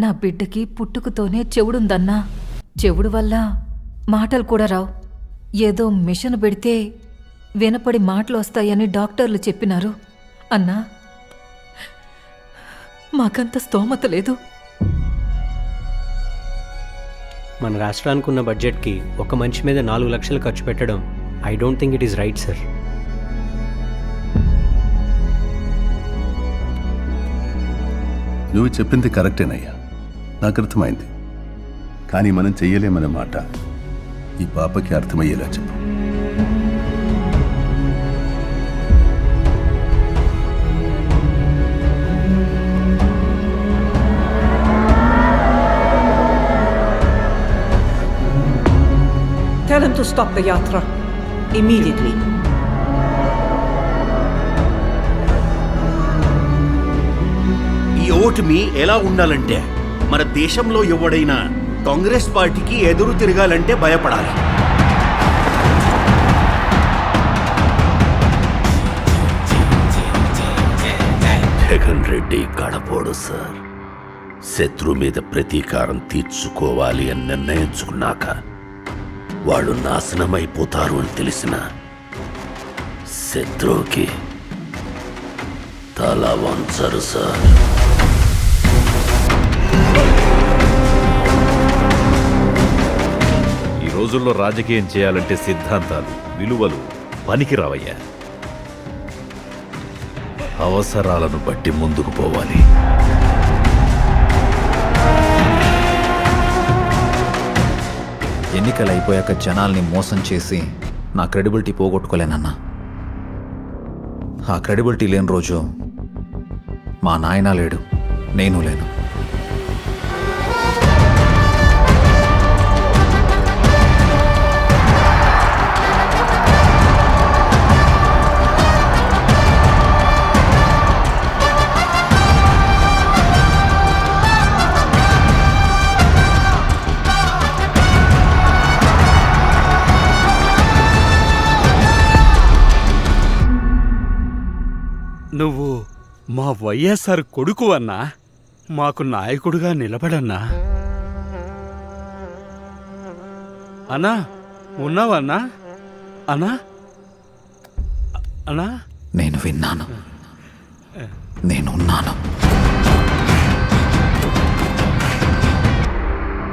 నా బిడ్డకి పుట్టుకతోనే చెవుడుందన్నా. చెవుడు వల్ల మాటలు కూడా రావు. ఏదో మిషన్ పెడితే వినపడి మాటలు వస్తాయని డాక్టర్లు చెప్పినారు. అన్నా, మాకంత స్తోమత లేదు. మన రాష్ట్రానికి ఉన్న బడ్జెట్కి ఒక మనిషి మీద 4 లక్షలు ఖర్చు పెట్టడం I don't think it is right sir. నువ్వు చెప్పింది కరెక్టేనయ్యా, నాకు అర్థమైంది. కానీ మనం చెయ్యలేమనే మాట ఈ పాపకి అర్థమయ్యేలా చెప్పు. Tell him to stop the yatra immediately. ఈ ఓటమి ఎలా ఉండాలంటే, మన దేశంలో ఎవడైనా కాంగ్రెస్ పార్టీకి ఎదురు తిరగాలంటే భయపడాలి. జగన్ రెడ్డి గడపోడు సార్. శత్రు మీద ప్రతీకారం తీర్చుకోవాలి అని నిర్ణయించుకున్నాక వాళ్ళు నాశనమైపోతారు అని తెలిసిన శత్రువుకి తల వంచరు సార్. ఈ రోజుల్లో రాజకీయం చేయాలంటే సిద్ధాంతాలు, విలువలు పనికిరావయ్యా. అవసరాలను బట్టి ముందుకు పోవాలి. ఎన్నికలు అయిపోయాక జనాల్ని మోసం చేసి నా క్రెడిబిలిటీ పోగొట్టుకోలేనన్నా. ఆ క్రెడిబిలిటీ లేని రోజు మా నాయన లేడు, నేను లేను. నువ్వు మా వైఎస్ఆర్ కొడుకు అన్నా, మాకు నాయకుడుగా నిలబడన్నా. అన్నా, ఉన్నావన్నా? అన్నా అన్నా, నేను విన్నాను, నేనున్నాను.